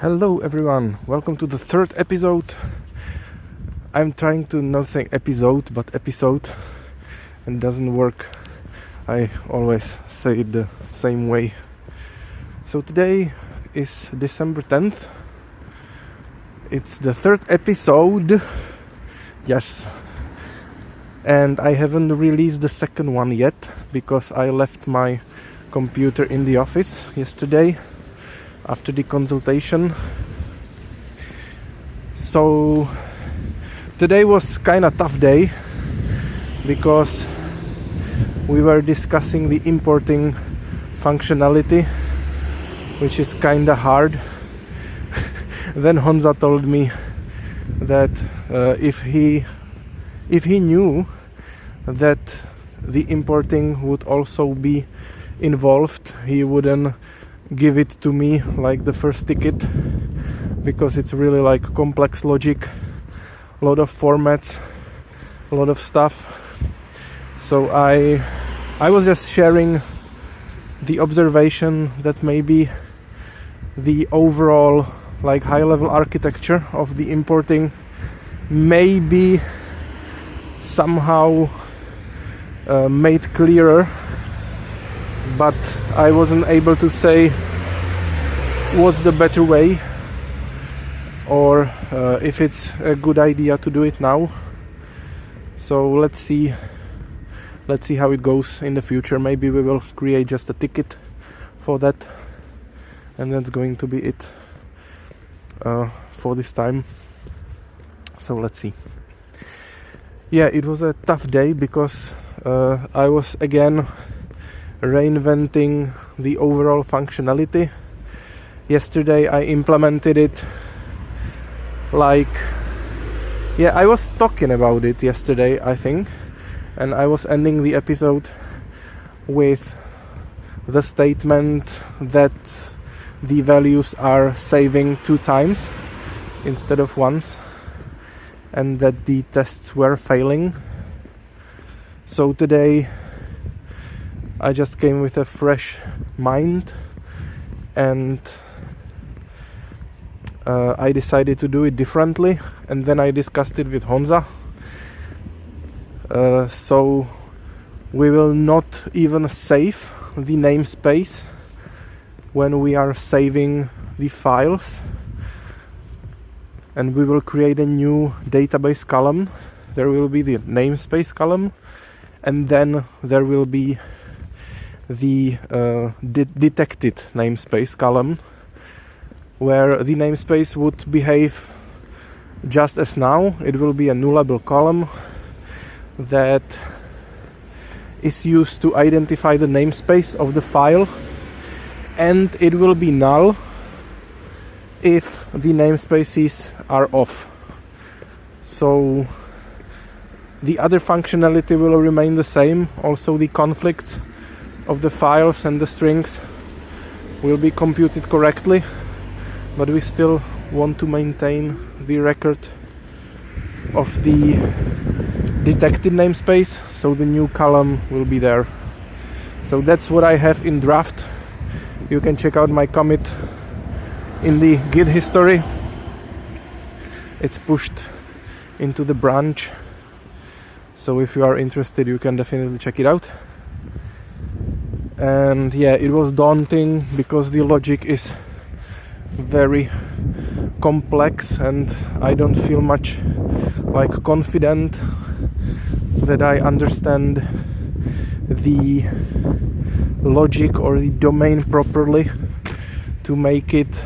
Hello everyone, welcome to the third episode. I'm trying to not say episode but episode, and doesn't work. I always say it the same way. So today is December 10th. It's the third episode. Yes. And I haven't released the second one yet because I left my computer in the office yesterday after the consultation. So today was kind of tough day because we were discussing the importing functionality, which is kind of hard. Then Honza told me that if he knew that the importing would also be involved, he wouldn't give it to me like the first ticket, because it's really like complex logic, a lot of formats, a lot of stuff. So I was just sharing the observation that maybe the overall like high level architecture of the importing may be somehow made clearer, but I wasn't able to say what's the better way, or if it's a good idea to do it now. So let's see how it goes in the future. Maybe we will create just a ticket for that, and that's going to be it for this time. So let's see. Yeah, it was a tough day because I was again reinventing the overall functionality. Yesterday I implemented it I was talking about it yesterday, I think, and I was ending the episode with the statement that the values are saving 2 times instead of once, and that the tests were failing. So today I just came with a fresh mind, and I decided to do it differently, and then I discussed it with Honza. So we will not even save the namespace when we are saving the files, and we will create a new database column. There will be the namespace column, and then there will be the detected namespace column, where the namespace would behave just as now. It will be a nullable column that is used to identify the namespace of the file, and it will be null if the namespaces are off. So the other functionality will remain the same. Also the conflicts of the files and the strings will be computed correctly, but we still want to maintain the record of the detected namespace, so the new column will be there. So that's what I have in draft. You can check out my commit in the Git history. It's pushed into the branch, so if you are interested you can definitely check it out. And yeah, it was daunting because the logic is very complex, and I don't feel much like confident that I understand the logic or the domain properly to make it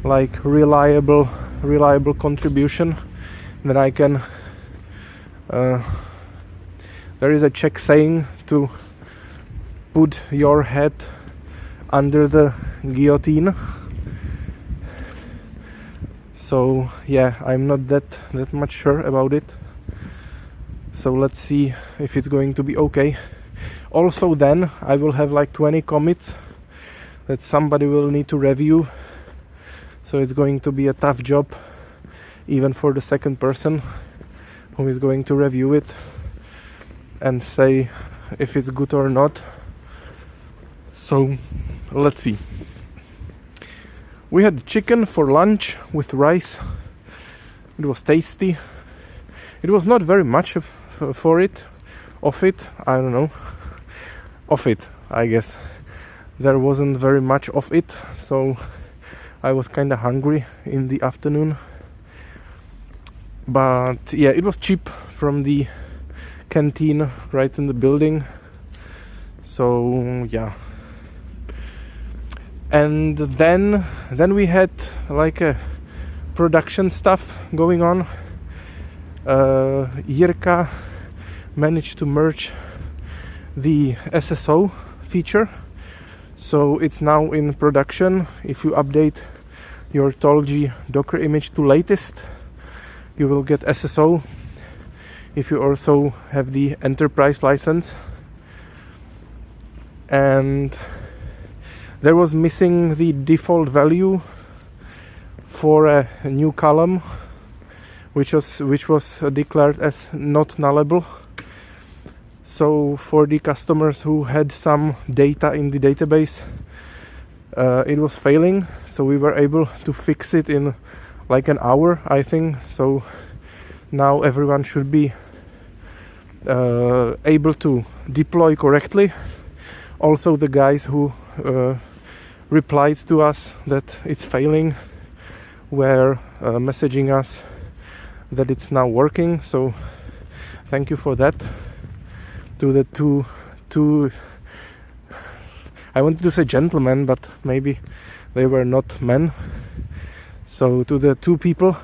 like reliable contribution. Then I can there is a Czech saying to put your head under the guillotine. So yeah, I'm not that much sure about it. So let's see if it's going to be okay. Also then I will have like 20 commits that somebody will need to review. So it's going to be a tough job even for the second person who is going to review it and say if it's good or not. So let's see. We had chicken for lunch with rice. It was tasty. It was not very much for it. Of it, I don't know. Of it, I guess. There wasn't very much of it, so I was kind of hungry in the afternoon. But yeah, it was cheap from the canteen right in the building. So yeah. And then we had like a production stuff going on. Jirka managed to merge the SSO feature, so it's now in production. If you update your Tolg Docker image to latest, you will get SSO if you also have the enterprise license. And there was missing the default value for a new column, which was declared as not nullable. So for the customers who had some data in the database, it was failing. So we were able to fix it in like an hour, I think. So now everyone should be able to deploy correctly. Also the guys who replied to us that it's failing were messaging us that it's now working. So thank you for that. To the two I wanted to say gentlemen, but maybe they were not men. So to the two people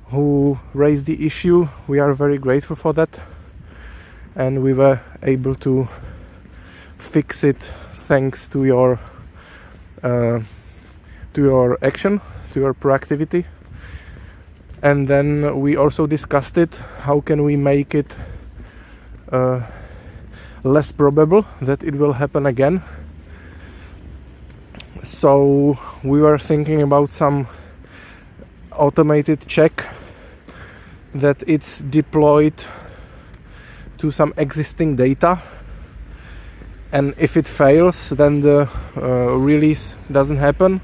who raised the issue, we are very grateful for that, and we were able to fix it thanks to your action, to your proactivity. And then we also discussed it, how can we make it less probable that it will happen again. So we were thinking about some automated check that it's deployed to some existing data, and if it fails, then the release doesn't happen.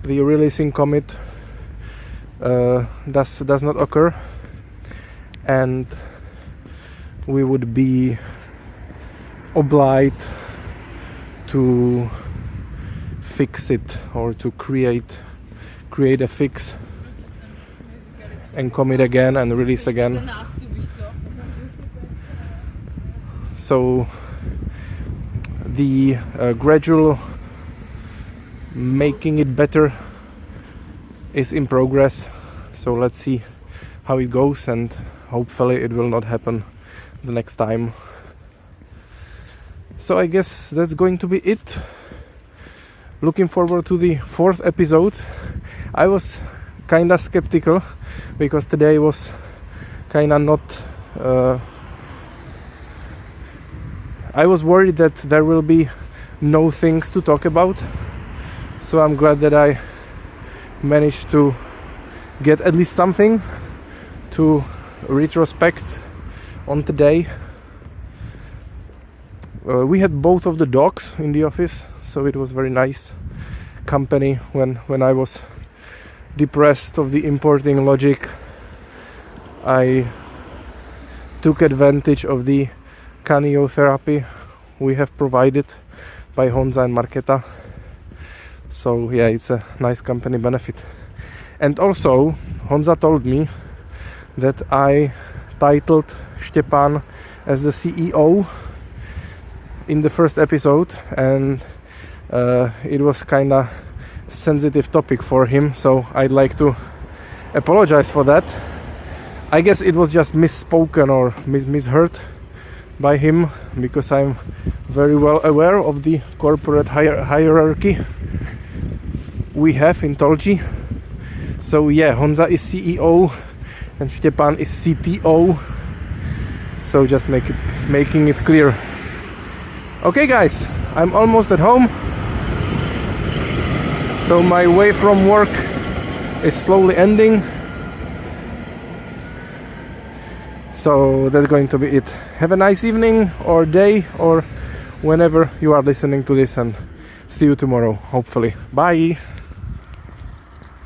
The releasing commit does not occur, and we would be obliged to fix it, or to create a fix and commit again and release again. So the gradual making it better is in progress. So let's see how it goes, and hopefully it will not happen the next time. So I guess that's going to be it. Looking forward to the 4th episode. I was kinda skeptical because today was kinda not I was worried that there will be no things to talk about. So I'm glad that I managed to get at least something to retrospect on today. We had both of the dogs in the office, so it was very nice company when I was depressed of the importing logic. I took advantage of the caniotherapy we have provided by Honza and Marketa. So yeah, it's a nice company benefit. And also Honza told me that I titled Stepan as the CEO in the first episode, and it was kinda sensitive topic for him, so I'd like to apologize for that. I guess it was just misspoken or misheard by him, because I'm very well aware of the corporate hierarchy we have in Tolg. So yeah, Honza is CEO and Stepan is CTO. So just making it clear. Okay guys, I'm almost at home. So my way from work is slowly ending. So that's going to be it. Have a nice evening or day or whenever you are listening to this, and see you tomorrow, hopefully. Bye!